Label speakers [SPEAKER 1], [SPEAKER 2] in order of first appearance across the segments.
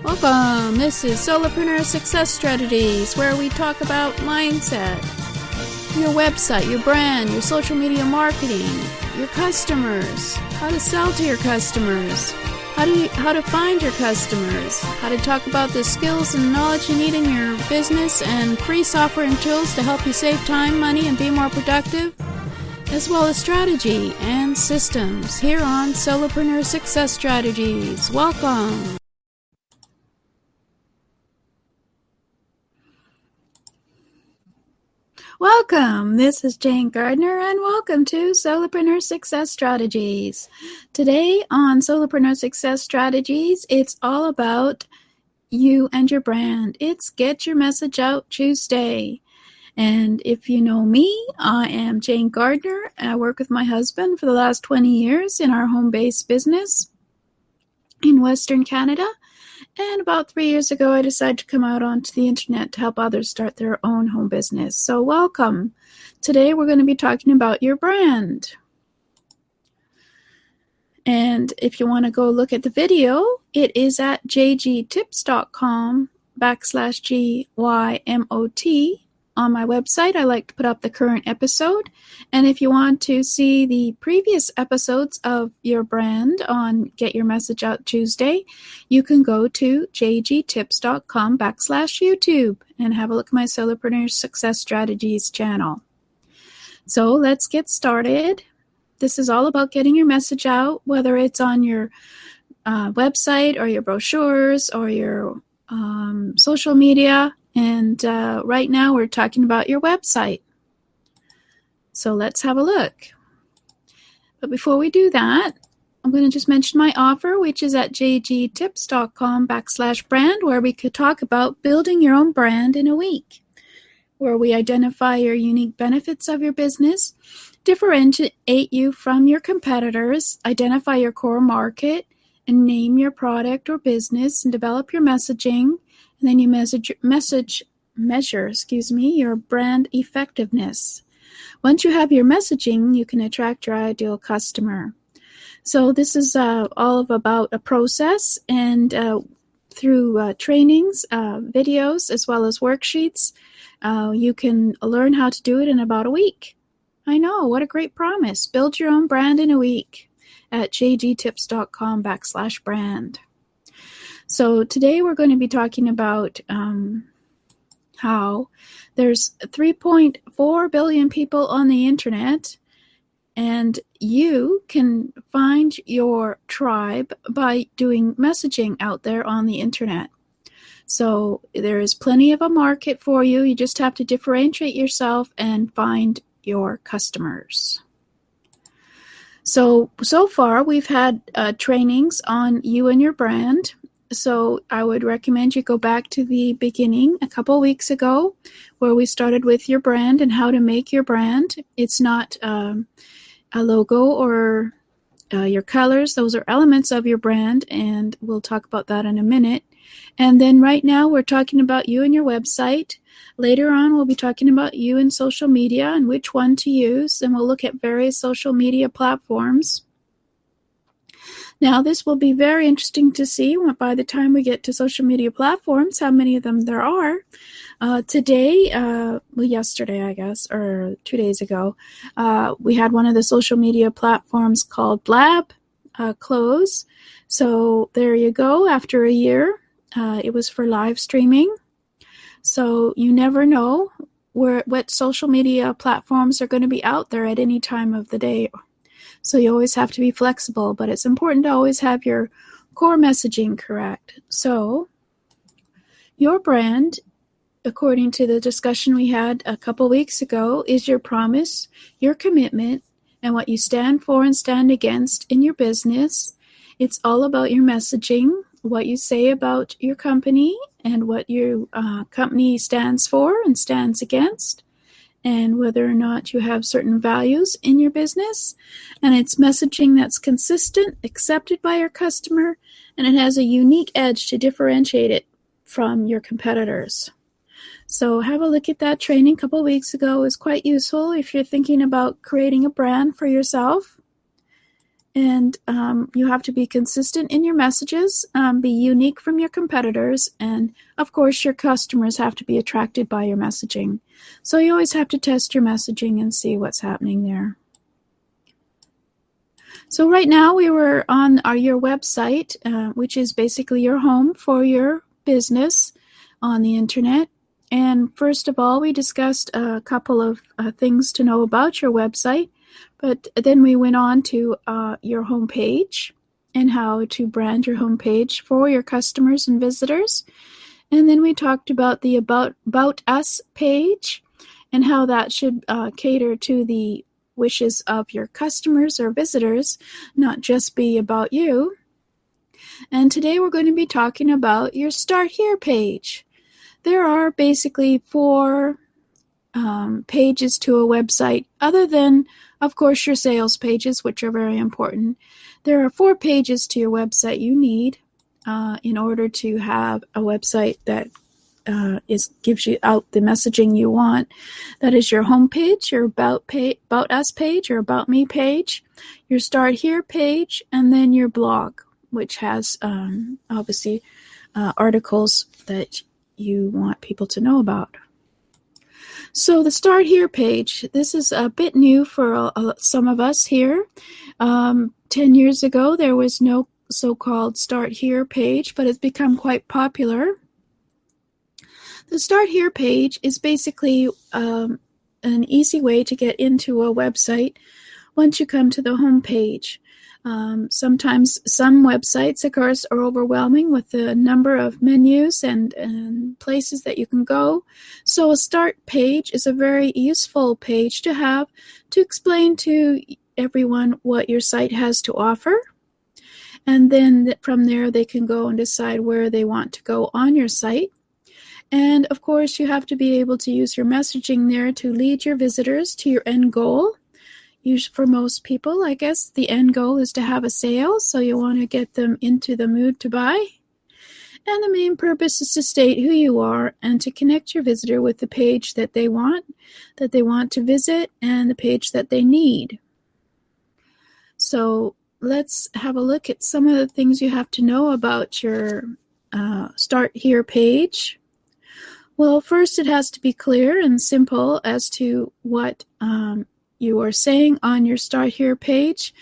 [SPEAKER 1] Welcome! This is Solopreneur Success Strategies, where we talk about mindset, your website, your brand, your social media marketing, your customers, how to sell to your customers, how to find your customers, how to talk about the skills and knowledge you need in your business, and free software and tools to help you save time, money, and be more productive, as well as strategy and systems here on Solopreneur Success Strategies. Welcome! Welcome! This is Jane Gardner, and welcome to Solopreneur Success Strategies. Today on Solopreneur Success Strategies, it's all about you and your brand. It's Get Your Message Out Tuesday. And if you know me, I am Jane Gardner. I work with my husband for the last 20 years in our home-based business in Western Canada. And about 3 years ago, I decided to come out onto the internet to help others start their own home business. So welcome. Today, we're going to be talking about your brand. And if you want to go look at the video, it is at jgtips.com/GYMOT. On my website, I like to put up the current episode. And if you want to see the previous episodes of your brand on Get Your Message Out Tuesday, you can go to jgtips.com/YouTube and have a look at my Solopreneur Success Strategies channel. So let's get started. This is all about getting your message out, whether it's on your website or your brochures or your social media. And right now we're talking about your website. So let's have a look. But before we do that, I'm going to just mention my offer, which is at jgtips.com/brand, where we could talk about building your own brand in a week, where we identify your unique benefits of your business, differentiate you from your competitors, identify your core market, and name your product or business, and develop your messaging. And then you measure your brand effectiveness. Once you have your messaging, you can attract your ideal customer. So this is all about a process, and through trainings, videos, as well as worksheets, you can learn how to do it in about a week. I know, what a great promise. Build your own brand in a week at jgtips.com/brand. So today we're going to be talking about how there's 3.4 billion people on the internet, and you can find your tribe by doing messaging out there on the internet. So there is plenty of a market for you. You just have to differentiate yourself and find your customers. So far we've had trainings on you and your brand. So I would recommend you go back to the beginning a couple weeks ago, where we started with your brand and how to make your brand. It's not a logo or your colors. Those are elements of your brand, and we'll talk about that in a minute. And then right now we're talking about you and your website. Later on, we'll be talking about you and social media and which one to use, and we'll look at various social media platforms. Now, this will be very interesting to see by the time we get to social media platforms, how many of them there are. Yesterday, I guess, or 2 days ago, we had one of the social media platforms called Blab close. So there you go, after a year. It was for live streaming. So you never know what social media platforms are going to be out there at any time of the day. So you always have to be flexible, but it's important to always have your core messaging correct. So your brand, according to the discussion we had a couple weeks ago, is your promise, your commitment, and what you stand for and stand against in your business. It's all about your messaging, what you say about your company and what your company stands for and stands against, and whether or not you have certain values in your business. And it's messaging that's consistent, accepted by your customer, and it has a unique edge to differentiate it from your competitors. So have a look at that training a couple weeks ago. It was quite useful if you're thinking about creating a brand for yourself. And you have to be consistent in your messages, be unique from your competitors, and of course your customers have to be attracted by your messaging. So you always have to test your messaging and see what's happening there. So right now we were on your website, which is basically your home for your business on the internet. And first of all, we discussed a couple of things to know about your website, but then we went on to your homepage and how to brand your homepage for your customers and visitors. And then we talked about the About Us page and how that should cater to the wishes of your customers or visitors, not just be about you. And today we're going to be talking about your Start Here page. There are basically 4 pages to a website, other than, of course, your sales pages, which are very important. There are 4 pages to your website you need in order to have a website that gives you out the messaging you want. That is your home page, your About Us page, your About Me page, your Start Here page, and then your blog, which has obviously articles that you want people to know about. So the Start Here page, this is a bit new for some of us here. 10 years ago, there was no so-called Start Here page, but it's become quite popular. The Start Here page is basically an easy way to get into a website once you come to the home page. Sometimes some websites, of course, are overwhelming with the number of menus and places that you can go. So a Start page is a very useful page to have to explain to everyone what your site has to offer. And then from there, they can go and decide where they want to go on your site. And of course, you have to be able to use your messaging there to lead your visitors to your end goal. Usually, for most people, I guess, the end goal is to have a sale, so you want to get them into the mood to buy. And the main purpose is to state who you are and to connect your visitor with the page that they want to visit, and the page that they need. So let's have a look at some of the things you have to know about your Start Here page. Well, first it has to be clear and simple as to what you are saying on your Start Here page.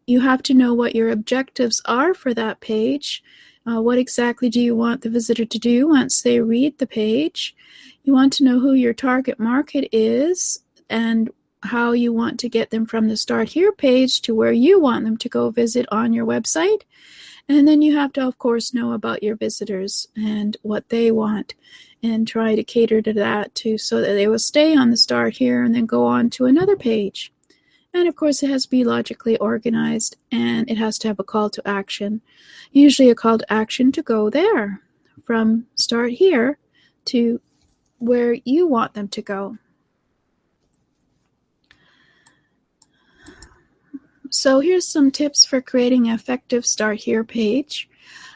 [SPEAKER 1] You have to know what your objectives are for that page. What exactly do you want the visitor to do once they read the page? You want to know who your target market is and how you want to get them from the Start Here page to where you want them to go visit on your website. And then you have to, of course, know about your visitors and what they want and try to cater to that too, so that they will stay on the Start Here and then go on to another page. And of course, it has to be logically organized, and it has to have a call to action. Usually a call to action to go there from Start Here to where you want them to go. So here's some tips for creating an effective Start Here page.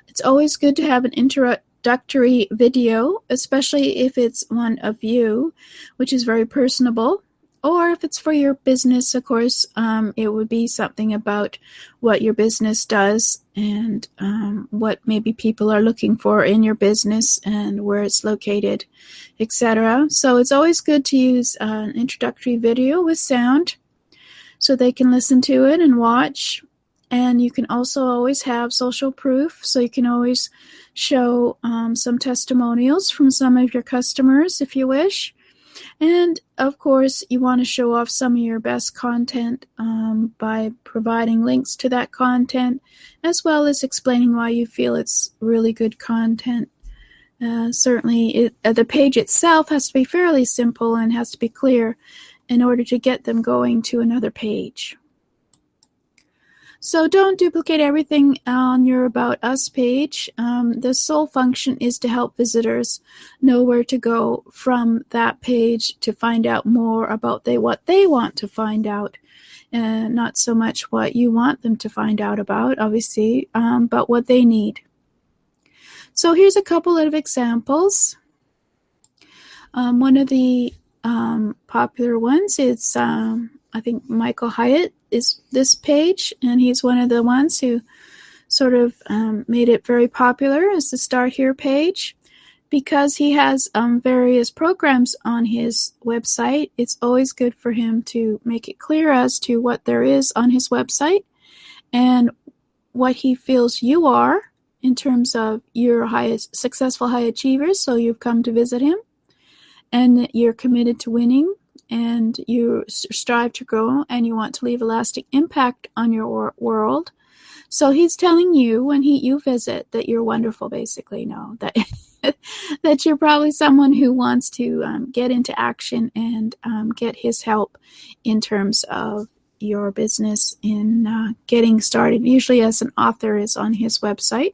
[SPEAKER 1] It's always good to have an introductory video, especially if it's one of you, which is very personable. Or if it's for your business, of course, it would be something about what your business does and what maybe people are looking for in your business and where it's located, etc. So it's always good to use an introductory video with sound so they can listen to it and watch. And you can also always have social proof, so you can always show some testimonials from some of your customers if you wish. And of course, you want to show off some of your best content by providing links to that content, as well as explaining why you feel it's really good content. Certainly, the page itself has to be fairly simple and has to be clear in order to get them going to another page. So don't duplicate everything on your About Us page. The sole function is to help visitors know where to go from that page to find out more about what they want to find out. Not so much what you want them to find out about, obviously, but what they need. So here's a couple of examples. One of the popular ones is, I think, Michael Hyatt is this page, and he's one of the ones who sort of made it very popular as the Start Here page. Because he has various programs on his website, it's always good for him to make it clear as to what there is on his website and what he feels you are in terms of your highest successful high achievers. So you've come to visit him, and you're committed to winning, and you strive to grow, and you want to leave a lasting impact on your world. So he's telling you when you visit that you're wonderful, basically. No, that that you're probably someone who wants to get into action and get his help in terms of your business in getting started. Usually as an author is on his website.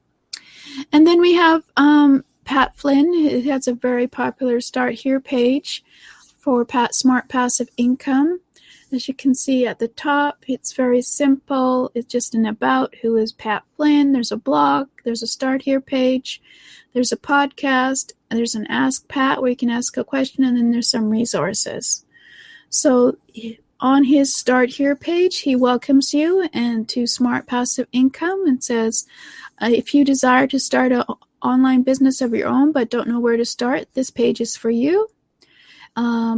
[SPEAKER 1] And then we have Pat Flynn, who has a very popular Start Here page for Smart Passive Income. As you can see at the top, it's very simple. It's just an about who is Pat Flynn. There's a blog. There's a Start Here page. There's a podcast. There's an Ask Pat where you can ask a question, and then there's some resources. So on his Start Here page, he welcomes you and to Smart Passive Income and says, if you desire to start an online business of your own but don't know where to start, this page is for you.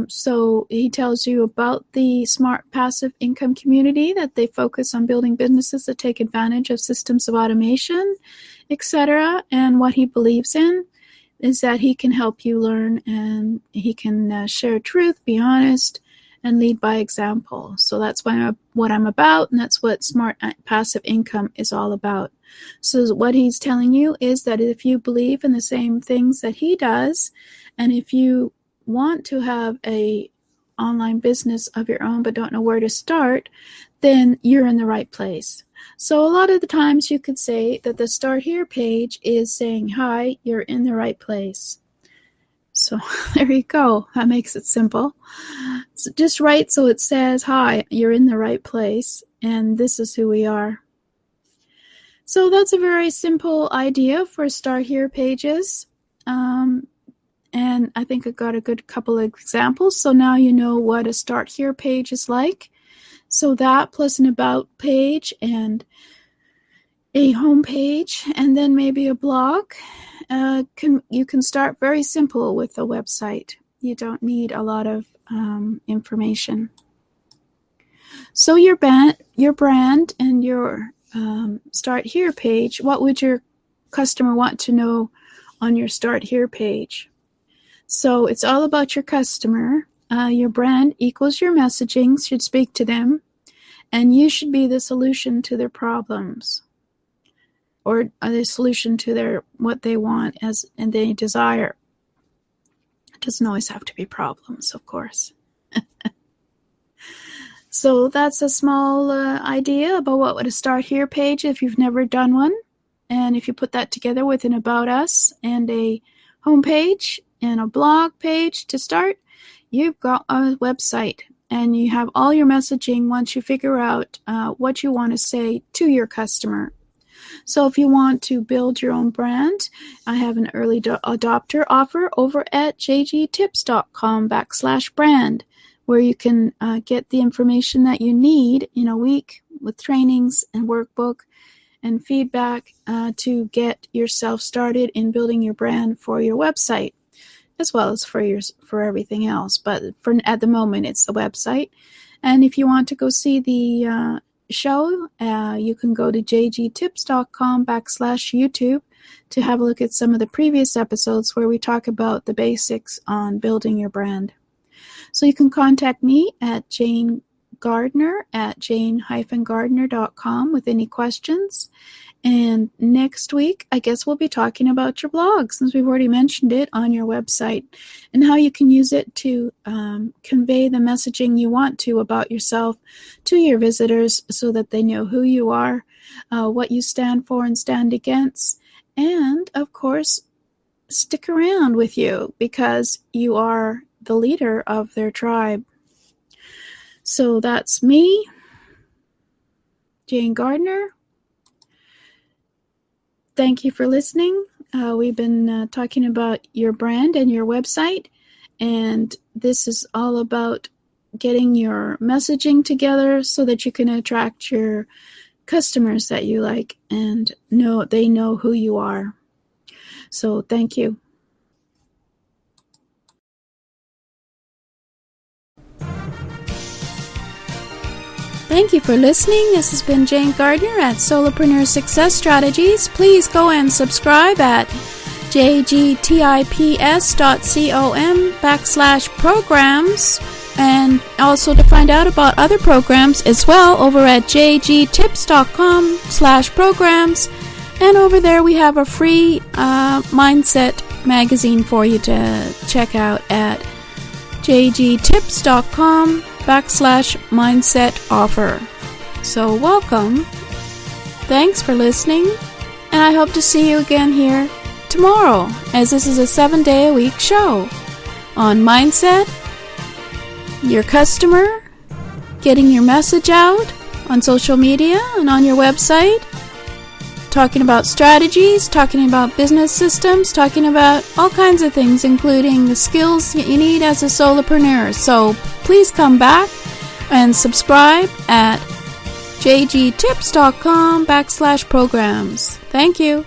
[SPEAKER 1] So he tells you about the Smart Passive Income community, that they focus on building businesses that take advantage of systems of automation, etc. And what he believes in is that he can help you learn, and he can share truth, be honest, and lead by example. So that's what I'm about, and that's what Smart Passive Income is all about. So what he's telling you is that if you believe in the same things that he does, and if you want to have a online business of your own but don't know where to start, then you're in the right place. So a lot of the times you could say that the Start Here page is saying, hi, you're in the right place. So there you go. That makes it simple. So just write so it says, hi, you're in the right place, and this is who we are. So that's a very simple idea for Start Here pages. And I think I got a good couple of examples. So now you know what a Start Here page is like. So that plus an About page and a home page and then maybe a blog. You can start very simple with a website. You don't need a lot of information. So your brand and your Start Here page, what would your customer want to know on your Start Here page? So it's all about your customer. Your brand equals your messaging should speak to them, and you should be the solution to their problems, or the solution to what they want and they desire. It doesn't always have to be problems, of course. So that's a small idea about what would a Start Here page if you've never done one. And if you put that together with an About Us and a homepage and a blog page to start, you've got a website, and you have all your messaging once you figure out what you want to say to your customer. So if you want to build your own brand, I have an early adopter offer over at jgtips.com/brand, where you can get the information that you need in a week with trainings and workbook and feedback to get yourself started in building your brand for your website, as well as for everything else. But at the moment, it's the website. And if you want to go see the show, you can go to jgtips.com/YouTube to have a look at some of the previous episodes where we talk about the basics on building your brand. So you can contact me at Jane Gardner at jane-gardner.com with any questions. And next week, I guess we'll be talking about your blog, since we've already mentioned it on your website, and how you can use it to convey the messaging you want to about yourself to your visitors so that they know who you are, what you stand for and stand against, and, of course, stick around with you because you are the leader of their tribe. So that's me, Jane Gardner. Thank you for listening. We've been talking about your brand and your website, and this is all about getting your messaging together so that you can attract your customers that you like and they know who you are. So thank you. Thank you for listening. This has been Jane Gardner at Solopreneur Success Strategies. Please go and subscribe at jgtips.com/programs, and also to find out about other programs as well over at jgtips.com/programs. And over there we have a free mindset magazine for you to check out at jgtips.com/mindset offer. So welcome. Thanks for listening, and I hope to see you again here tomorrow, as this is a 7-day-a-week show on mindset, your customer, getting your message out on social media and on your website, talking about strategies, talking about business systems, talking about all kinds of things, including the skills that you need as a solopreneur. So please come back and subscribe at jgtips.com/programs. Thank you.